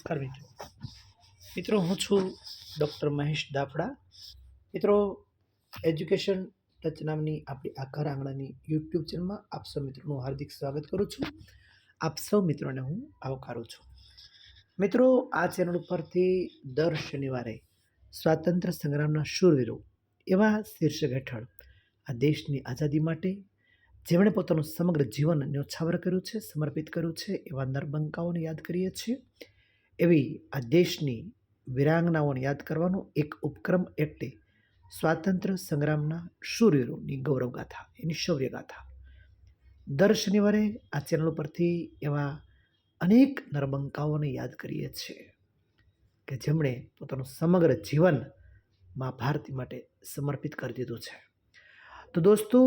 નમસ્કાર મિત્રો હું છું ડૉક્ટર મહેશ દાફડા. મિત્રો, એજ્યુકેશન ટચ નામની આપણી આ ઘર આંગણાની યુટ્યુબ ચેનલમાં આપ સૌ મિત્રોનું હાર્દિક સ્વાગત કરું છું. આપ સૌ મિત્રોને હું આવકારું છું. મિત્રો, આ ચેનલ ઉપરથી દર શનિવારે સ્વાતંત્ર્ય સંગ્રામના શૂરવીરો એવા શીર્ષક હેઠળ આ દેશની આઝાદી માટે જેમણે પોતાનું સમગ્ર જીવન ન્યોછાવર કર્યું છે, સમર્પિત કર્યું છે, એવા નરબંકાઓને યાદ કરીએ છીએ. એવી આ દેશની વીરાંગનાઓને યાદ કરવાનો એક ઉપક્રમ એટલે સ્વાતંત્ર્ય સંગ્રામના શૂરવીરોની ગૌરવગાથા, એની શૌર્યગાથા. દર શનિવારે આ ચેનલ પરથી એવા અનેક નરબંકાઓને યાદ કરીએ છીએ કે જેમણે પોતાનું સમગ્ર જીવન મા ભારતી માટે સમર્પિત કરી દીધું છે. તો દોસ્તો,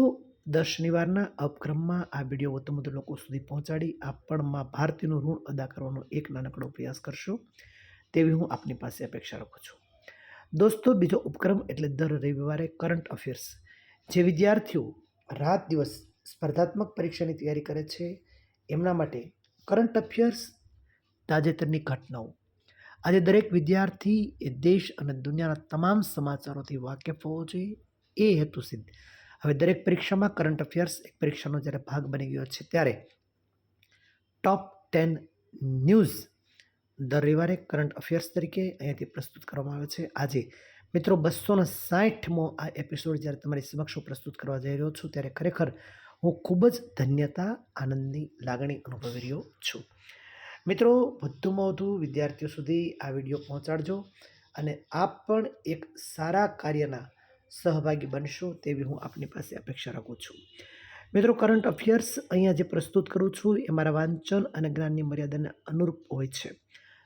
દર શનિવારના ઉપક્રમમાં આ વિડીયો વધુ વધુ લોકો સુધી પહોંચાડી આપ પણ મા ભારતીનું ઋણ અદા કરવાનો એક નાનકડો પ્રયાસ કરશો તેવી હું આપની પાસે અપેક્ષા રાખું છું. દોસ્તો, બીજો ઉપક્રમ એટલે દર રવિવારે કરંટ અફેર્સ. જે વિદ્યાર્થીઓ રાત દિવસ સ્પર્ધાત્મક પરીક્ષાની તૈયારી કરે છે એમના માટે કરંટ અફેર્સ, તાજેતરની ઘટનાઓ. આજે દરેક વિદ્યાર્થી એ દેશ અને દુનિયાના તમામ સમાચારોથી વાકેફ હોવો જોઈએ. એ હેતુ સિદ્ધ હવે દરેક પરીક્ષામાં કરંટ અફેર્સ એક પરીક્ષાનો જ્યારે ભાગ બની ગયો છે ત્યારે ટોપ 10 ન્યૂઝ દર રવિવારે કરંટ અફેર્સ તરીકે અહીંયાથી પ્રસ્તુત કરવામાં આવે છે. આજે મિત્રો 260મો આ એપિસોડ જ્યારે તમારી સમક્ષ હું પ્રસ્તુત કરવા જઈ રહ્યો છું ત્યારે ખરેખર હું ખૂબ જ ધન્યતા, આનંદની લાગણી અનુભવી રહ્યો છું. મિત્રો, વધુમાં વધુ વિદ્યાર્થીઓ સુધી આ વિડીયો પહોંચાડજો અને આપ પણ એક સારા કાર્યના સહભાગી બનશો તેવી હું આપની પાસે અપેક્ષા રાખું છું. મિત્રો, કરંટ અફેર્સ અહીંયા જે પ્રસ્તુત કરું છું એ મારા વાંચન અને જ્ઞાનની મર્યાદાને અનુરૂપ હોય છે.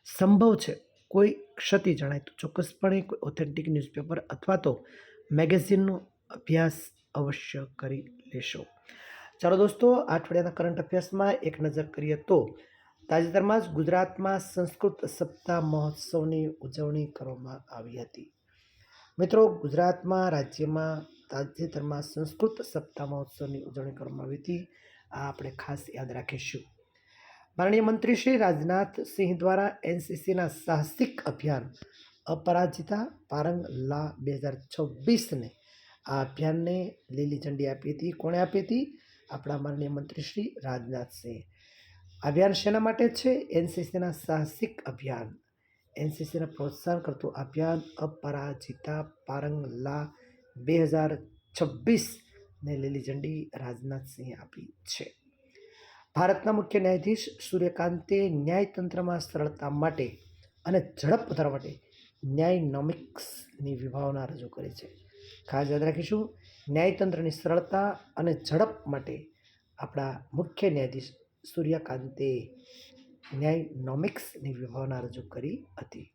સંભવ છે કોઈ ક્ષતિ જણાય તો ચોક્કસપણે કોઈ ઓથેન્ટિક ન્યૂઝપેપર અથવા તો મેગેઝિનનો અભ્યાસ અવશ્ય કરી લેશો. ચાલો દોસ્તો, આ અઠવાડિયાના કરંટ અફેર્સમાં એક નજર કરીએ તો તાજેતરમાં જ ગુજરાતમાં સંસ્કૃત સપ્તાહ મહોત્સવની ઉજવણી કરવામાં આવી હતી. મિત્રો, ગુજરાતમાં રાજ્યમાં તાજેતરમાં સંસ્કૃત સપ્તાહ મહોત્સવની ઉજવણી કરવામાં આવી હતી. આ આપણે ખાસ યાદ રાખીશું. માનનીય મંત્રી શ્રી રાજનાથ સિંહ દ્વારા એનસીસીના સાહસિક અભિયાન અપરાજિતા પારંગ લા 2026ને આ અભિયાનને લીલી ઝંડી આપી હતી. કોણે આપી હતી? આપણા માનનીય મંત્રી શ્રી રાજનાથ સિંહ. અભિયાન શેના માટે છે? એનસીસીના સાહસિક અભિયાન, એનસીસીને પ્રોત્સાહન કરતું અભિયાન અપરાજિતા પારંગ લા 2026ને લીલી ઝંડી રાજનાથસિંહે આપી છે. ભારતના મુખ્ય ન્યાયાધીશ સૂર્યકાંતે ન્યાયતંત્રમાં સરળતા માટે અને ઝડપ વધારવા માટે ન્યાયનોમિક્સની વિભાવના રજૂ કરી છે. ખાસ યાદ રાખીશું, ન્યાયતંત્રની સરળતા અને ઝડપ માટે આપણા મુખ્ય ન્યાયાધીશ સૂર્યકાંતે ન્યાયનોમિક્સની વિભાવના રજૂ કરી હતી.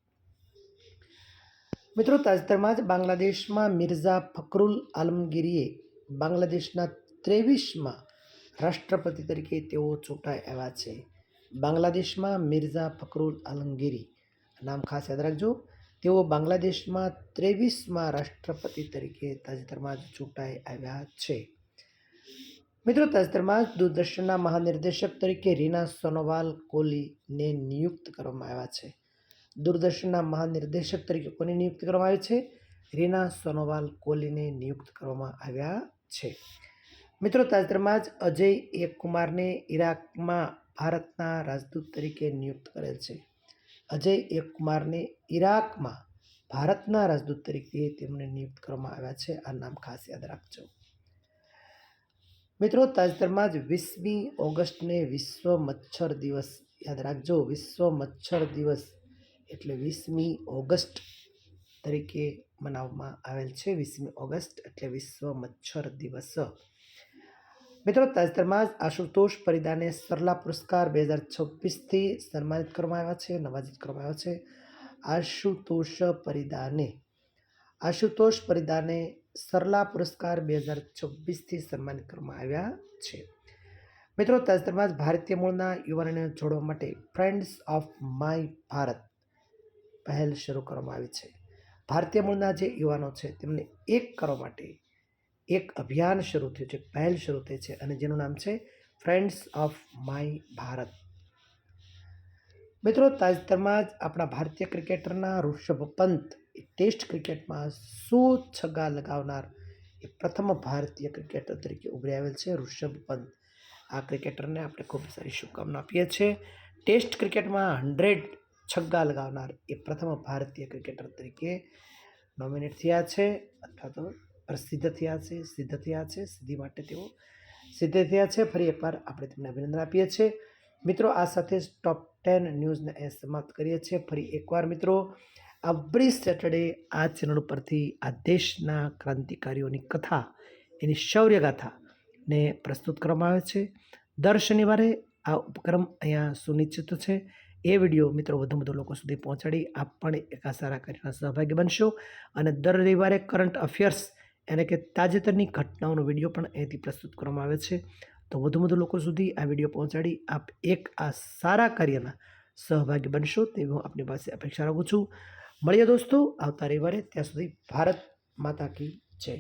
મિત્રો, તાજેતરમાં જ બાંગ્લાદેશમાં મિર્ઝા ફખરુલ આલમગીરીએ બાંગ્લાદેશના 23મા રાષ્ટ્રપતિ તરીકે તેઓ ચૂંટાઈ આવ્યા છે. બાંગ્લાદેશમાં મિર્ઝા ફખરુલ આલમગીરી નામ ખાસ યાદ રાખજો. તેઓ બાંગ્લાદેશમાં 23મા રાષ્ટ્રપતિ તરીકે તાજેતરમાં જ ચૂંટાઈ આવ્યા છે. મિત્રો, તાજેતરમાં જ દૂરદર્શનના મહાનિર્દેશક તરીકે રીના સોનોવાલ કોહલીને નિયુક્ત કરવામાં આવ્યા છે. દૂરદર્શનના મહાનિર્દેશક તરીકે કોની નિયુક્તિ કરવામાં આવી છે? રીના સોનોવાલ કોહલીને નિયુક્ત કરવામાં આવ્યા છે. મિત્રો, તાજેતરમાં જ અજય એ કુમારને ઈરાકમાં ભારતના રાજદૂત તરીકે નિયુક્ત કરેલ છે. અજય એ કુમારને ઈરાકમાં ભારતના રાજદૂત તરીકે તેમને નિયુક્ત કરવામાં આવ્યા છે. આ નામ ખાસ યાદ રાખજો. મિત્રો, તાજેતરમાં જ 20મી ઓગસ્ટને વિશ્વ મચ્છર દિવસ યાદ રાખજો. વિશ્વ મચ્છર દિવસ એટલે 20મી ઓગસ્ટ તરીકે મનાવવામાં આવેલ છે. 20મી ઓગસ્ટ એટલે વિશ્વ મચ્છર દિવસ. મિત્રો, તાજેતરમાં જ આશુતોષ પરિદાને સરલા પુરસ્કાર 2026થી સન્માનિત કરવામાં આવ્યા છે, નવાજિત કરવામાં આવ્યા છે. આશુતોષ પરિદાને સરલા પુરસ્કાર 2026થી સન્માનિત કરવામાં આવ્યા છે. મિત્રો, તાજેતરમાં જ ભારતીય મૂળના યુવાનોને જોડવા માટે ફ્રેન્ડ્સ ઓફ માય ભારત પહેલ શરૂ કરવામાં આવી છે. ભારતીય મૂળના જે યુવાનો છે તેમને એક કરવા માટે એક અભિયાન શરૂ થયું છે, પહેલ શરૂ થઈ છે અને જેનું નામ છે ફ્રેન્ડ્સ ઓફ માય ભારત. મિત્રો, તાજેતરમાં જ આપણા ભારતીય ક્રિકેટરના ઋષભ પંત એ ટેસ્ટ ક્રિકેટમાં 100 છગ્ગા લગાવનાર એ પ્રથમ ભારતીય ક્રિકેટર તરીકે ઉભરી આવેલ છે ઋષભ પંત. આ ક્રિકેટરને આપણે ખૂબ સારી શુભકામના આપીએ છીએ. ટેસ્ટ ક્રિકેટમાં 100 છગ્ગા લગાવનાર એ પ્રથમ ભારતીય ક્રિકેટર તરીકે નોમિનેટ થયા છે, અથવા તો પ્રસિદ્ધ થયા છે, સિદ્ધિ માટે તેઓ સિદ્ધ થયા છે. ફરી એકવાર આપણે તેમને અભિનંદન આપીએ છીએ. મિત્રો, આ સાથે જ ટોપ 10 ન્યૂઝને સમાપ્ત કરીએ છીએ. ફરી એકવાર મિત્રો, એવરી સેટરડે આ ચેનલ પરથી આ દેશના ક્રાંતિકારીઓની કથા, એની શૌર્યગાથાને પ્રસ્તુત કરવામાં આવે છે. દર શનિવારે આ ઉપક્રમ અહીંયા સુનિશ્ચિત છે. એ વિડીયો મિત્રો વધુ લોકો સુધી પહોંચાડી આપ પણ એક આ સારા કાર્યના સહભાગી બનશો. અને દર રવિવારે કરંટ અફેર્સ એટલે કે તાજેતરની ઘટનાઓનો વિડીયો પણ અહીંથી પ્રસ્તુત કરવામાં આવે છે. તો વધુ લોકો સુધી આ વિડીયો પહોંચાડી આપ એક આ સારા કાર્યના સહભાગી બનશો તેવી હું આપની પાસે અપેક્ષા રાખું છું. મળીએ દોસ્તો આવતા રવિવારે. ત્યાં સુધી ભારત માતા કી જય.